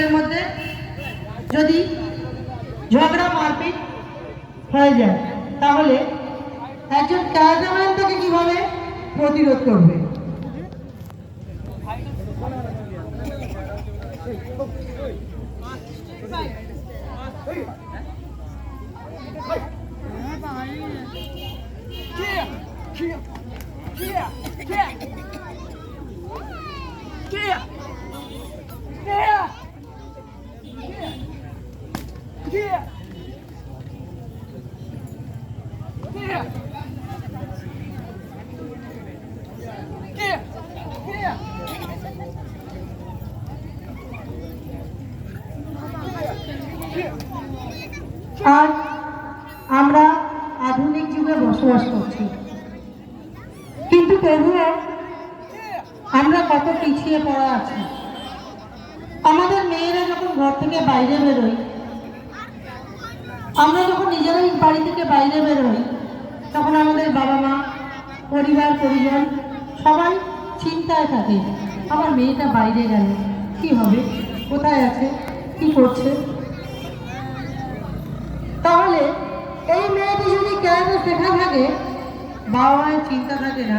এর মধ্যে যদি ঝগড়া মারপিট হয়ে যায় তাহলে একজন ক্যামেরাম্যান তাকে কিভাবে প্রতিরোধ করবে? আর আমরা আধুনিক যুগে বসবাস করছি, কিন্তু তবুও আমরা কত পিছিয়ে পড়া আছি। আমাদের মেয়েরা যখন ঘর থেকে বাইরে বেরোয়, আমরা যখন নিজেরাই বাড়ি থেকে বাইরে বেরোই, তখন আমাদের বাবা মা, পরিবার পরিজন সবাই চিন্তায় থাকে, আমার মেয়েটা বাইরে গেল, কি হবে, কোথায় আছে, কি করছে। তাহলে এই মেয়েটি যদি ক্যারাটে শেখা থাকে, বাবা মায়ের চিন্তা থাকে না